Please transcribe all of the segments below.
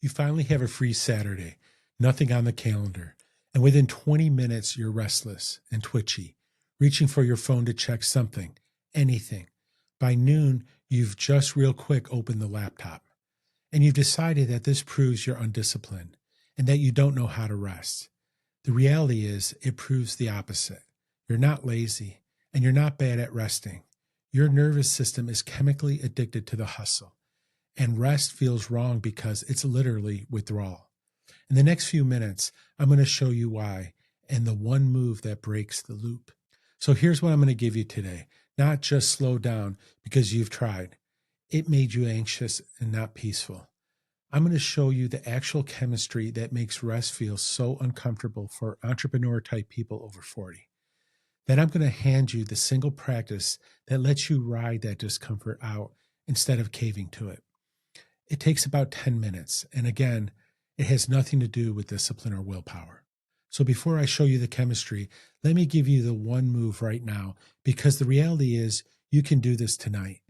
You finally have a free Saturday, nothing on the calendar, and within 20 minutes, you're restless and twitchy, reaching for your phone to check something, anything. By noon, you've just real quick opened the laptop, and you've decided that this proves you're undisciplined and that you don't know how to rest. The reality is, it proves the opposite. You're not lazy, and you're not bad at resting. Your nervous system is chemically addicted to the hustle, and rest feels wrong because it's literally withdrawal. In the next few minutes, I'm going to show you why and the one move that breaks the loop. So here's what I'm going to give you today. Not just slow down because you've tried. It made you anxious and not peaceful. I'm going to show you the actual chemistry that makes rest feel so uncomfortable for entrepreneur-type people over 40. Then I'm going to hand you the single practice that lets you ride that discomfort out instead of caving to it. It takes about 10 minutes, and again, it has nothing to do with discipline or willpower. So before I show you the chemistry, let me give you the one move right now, because the reality is you can do this tonight.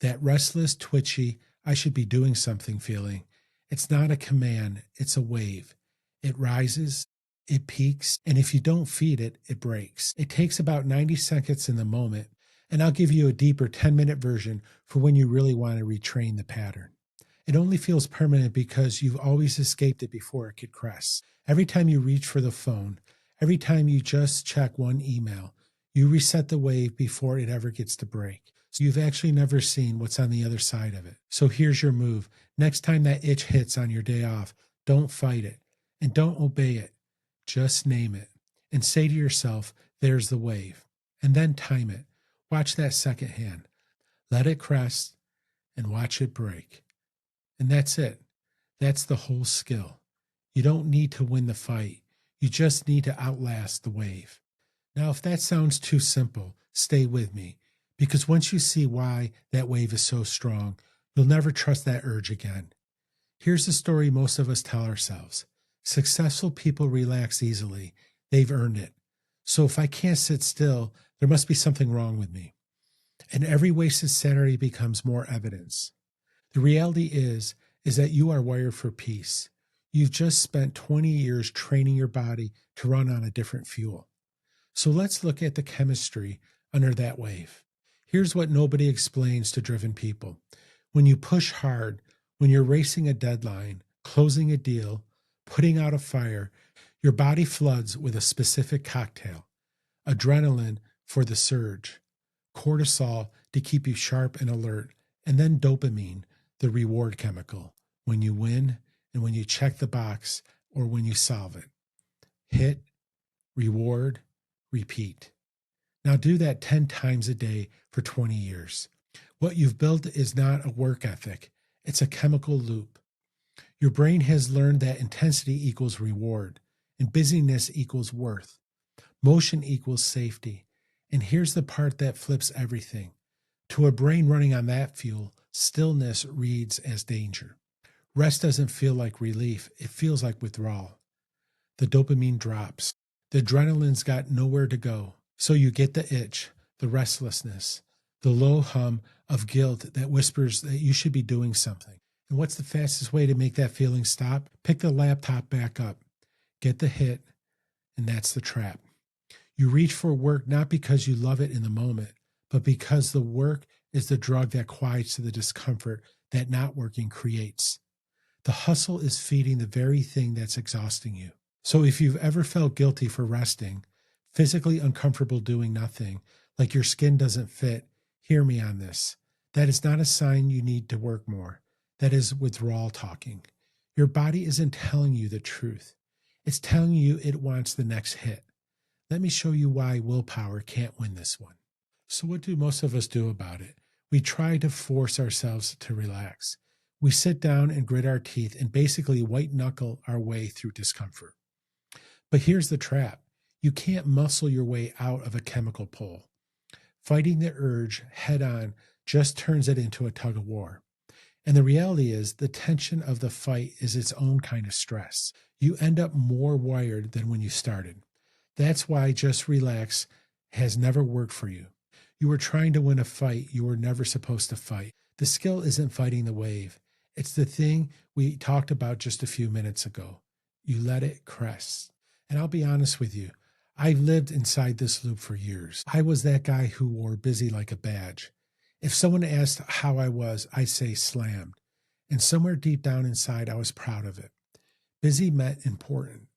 That restless, twitchy, I should be doing something feeling, it's not a command, it's a wave. It rises, it peaks, and if you don't feed it, it breaks. It takes about 90 seconds in the moment, and I'll give you a deeper 10-minute version for when you really want to retrain the pattern. It only feels permanent because you've always escaped it before it could crest. Every time you reach for the phone, every time you just check one email, you reset the wave before it ever gets to break. So you've actually never seen what's on the other side of it. So here's your move. Next time that itch hits on your day off, don't fight it and don't obey it. Just name it and say to yourself, there's the wave. And then time it. Watch that second hand. Let it crest and watch it break. And that's it. That's the whole skill. You don't need to win the fight. You just need to outlast the wave. Now, if that sounds too simple, stay with me, because once you see why that wave is so strong, you'll never trust that urge again. Here's the story most of us tell ourselves. Successful people relax easily. They've earned it. So if I can't sit still, there must be something wrong with me. And every wasted Saturday becomes more evidence. The reality is that you are wired for peace. You've just spent 20 years training your body to run on a different fuel. So let's look at the chemistry under that wave. Here's what nobody explains to driven people. When you push hard, when you're racing a deadline, closing a deal, putting out a fire, your body floods with a specific cocktail. Adrenaline for the surge, cortisol to keep you sharp and alert, and then dopamine, the reward chemical, when you win and when you check the box or when you solve it. Hit, reward, repeat. Now do that 10 times a day for 20 years. What you've built is not a work ethic. It's a chemical loop. Your brain has learned that intensity equals reward and busyness equals worth. Motion equals safety. And here's the part that flips everything. To a brain running on that fuel, stillness reads as danger. Rest doesn't feel like relief. It feels like withdrawal. The dopamine drops. The adrenaline's got nowhere to go. So you get the itch, the restlessness, the low hum of guilt that whispers that you should be doing something. And what's the fastest way to make that feeling stop? Pick the laptop back up. Get the hit, and that's the trap. You reach for work not because you love it in the moment, but because the work is the drug that quiets the discomfort that not working creates. The hustle is feeding the very thing that's exhausting you. So if you've ever felt guilty for resting, physically uncomfortable doing nothing, like your skin doesn't fit, hear me on this. That is not a sign you need to work more. That is withdrawal talking. Your body isn't telling you the truth. It's telling you it wants the next hit. Let me show you why willpower can't win this one. So what do most of us do about it? We try to force ourselves to relax. We sit down and grit our teeth and basically white knuckle our way through discomfort. But here's the trap. You can't muscle your way out of a chemical pull. Fighting the urge head on just turns it into a tug of war. And the reality is the tension of the fight is its own kind of stress. You end up more wired than when you started. That's why just relax has never worked for you. You were trying to win a fight you were never supposed to fight. The skill isn't fighting the wave. It's the thing we talked about just a few minutes ago. You let it crest. And I'll be honest with you, I've lived inside this loop for years. I was that guy who wore busy like a badge. If someone asked how I was, I'd say slammed. And somewhere deep down inside, I was proud of it. Busy meant important,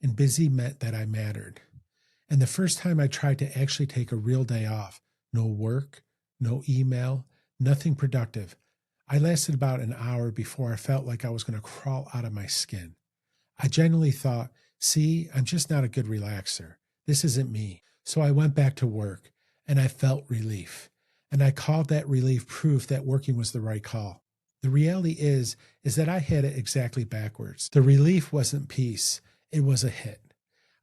and busy meant that I mattered. And the first time I tried to actually take a real day off, no work, no email, nothing productive, I lasted about an hour before I felt like I was going to crawl out of my skin. I genuinely thought, see, I'm just not a good relaxer. This isn't me. So I went back to work and I felt relief. And I called that relief proof that working was the right call. The reality is that I had it exactly backwards. The relief wasn't peace. It was a hit.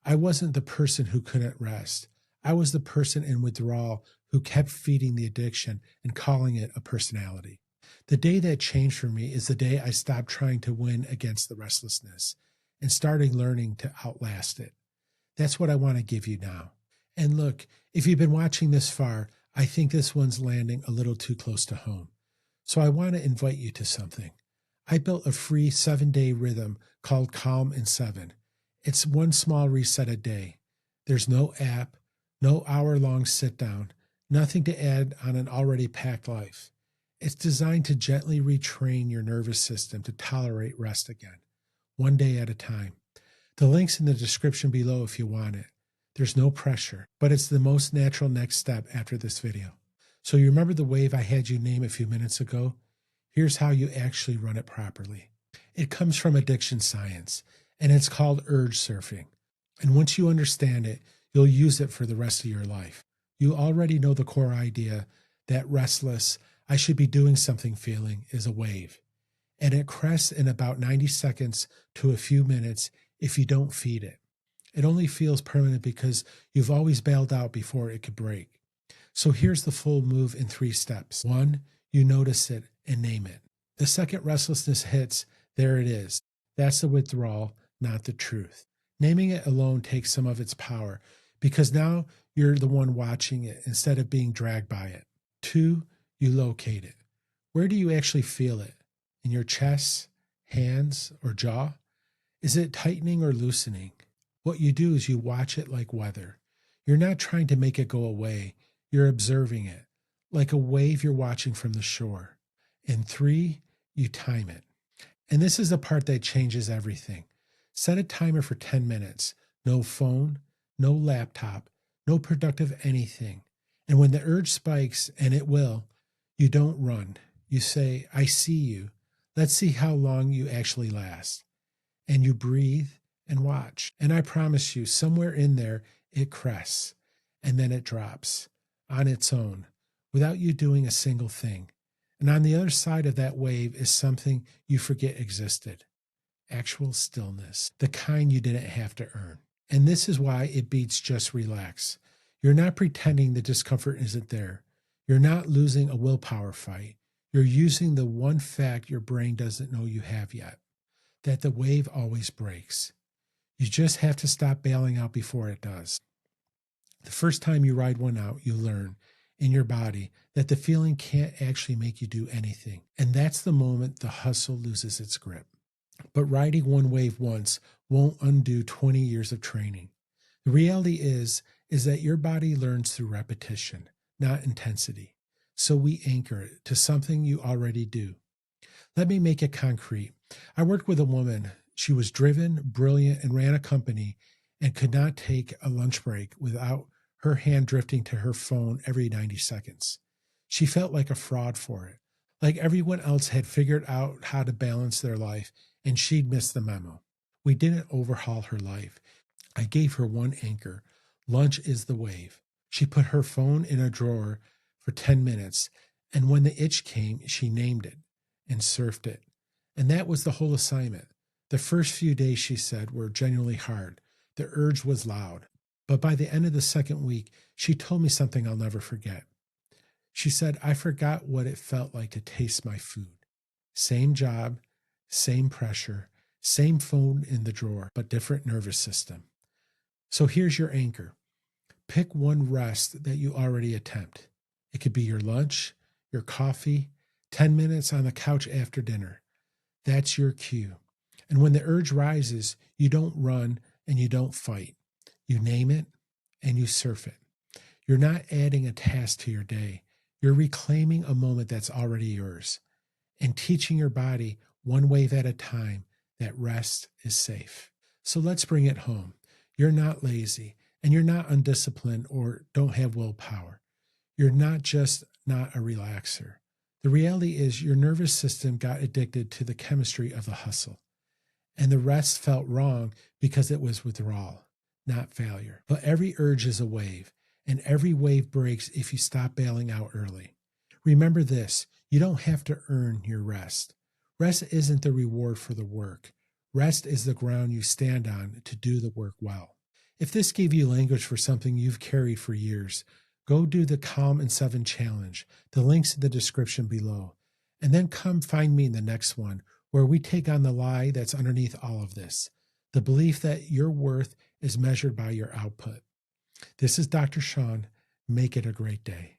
I wasn't the person who couldn't rest. I was the person in withdrawal who kept feeding the addiction and calling it a personality. The day that changed for me is the day I stopped trying to win against the restlessness and started learning to outlast it. That's what I want to give you now. And look, if you've been watching this far, I think this one's landing a little too close to home. So I want to invite you to something. I built a free 7-day rhythm called Calm in 7. It's one small reset a day. There's no app, no hour-long sit-down, nothing to add on an already packed life. It's designed to gently retrain your nervous system to tolerate rest again, one day at a time. The link's in the description below if you want it. There's no pressure, but it's the most natural next step after this video. So you remember the wave I had you name a few minutes ago? Here's how you actually run it properly. It comes from addiction science, and it's called urge surfing. And once you understand it, you'll use it for the rest of your life. You already know the core idea that restless, I should be doing something feeling is a wave. And it crests in about 90 seconds to a few minutes if you don't feed it. It only feels permanent because you've always bailed out before it could break. So here's the full move in 3 steps. 1, you notice it and name it. The second restlessness hits, there it is. That's the withdrawal, not the truth. Naming it alone takes some of its power because now you're the one watching it instead of being dragged by it. 2, you locate it. Where do you actually feel it? In your chest, hands, or jaw? Is it tightening or loosening? What you do is you watch it like weather. You're not trying to make it go away. You're observing it, like a wave you're watching from the shore. And 3, you time it. And this is the part that changes everything. Set a timer for 10 minutes. No phone, no laptop, no productive anything. And when the urge spikes, and it will, you don't run. You say, I see you. Let's see how long you actually last. And you breathe and watch. And I promise you, somewhere in there, it crests. And then it drops on its own without you doing a single thing. And on the other side of that wave is something you forget existed. Actual stillness, the kind you didn't have to earn. And this is why it beats just relax. You're not pretending the discomfort isn't there. You're not losing a willpower fight. You're using the one fact your brain doesn't know you have yet, that the wave always breaks. You just have to stop bailing out before it does. The first time you ride one out, you learn in your body that the feeling can't actually make you do anything. And that's the moment the hustle loses its grip. But riding one wave once won't undo 20 years of training. The reality is that your body learns through repetition, not intensity. So we anchor it to something you already do. Let me make it concrete. I worked with a woman. She was driven, brilliant, and ran a company and could not take a lunch break without her hand drifting to her phone every 90 seconds. She felt like a fraud for it, like everyone else had figured out how to balance their life and she'd missed the memo. We didn't overhaul her life. I gave her one anchor. Lunch is the wave. She put her phone in a drawer for 10 minutes, and when the itch came, she named it and surfed it. And that was the whole assignment. The first few days, she said, were genuinely hard. The urge was loud. But by the end of the second week, she told me something I'll never forget. She said, I forgot what it felt like to taste my food. Same job, same pressure, same phone in the drawer, but different nervous system. So here's your anchor. Pick one rest that you already attempt. It could be your lunch, your coffee, 10 minutes on the couch after dinner. That's your cue. And when the urge rises, you don't run and you don't fight. You name it and you surf it. You're not adding a task to your day. You're reclaiming a moment that's already yours and teaching your body one wave at a time that rest is safe. So let's bring it home. You're not lazy and you're not undisciplined or don't have willpower. You're not just not a relaxer. The reality is your nervous system got addicted to the chemistry of the hustle. And the rest felt wrong because it was withdrawal, not failure. But every urge is a wave, and every wave breaks if you stop bailing out early. Remember this, you don't have to earn your rest. Rest isn't the reward for the work. Rest is the ground you stand on to do the work well. If this gave you language for something you've carried for years, go do the Calm in 7 challenge. The link's in the description below. And then come find me in the next one, where we take on the lie that's underneath all of this, the belief that your worth is measured by your output. This is Dr. Sean. Make it a great day.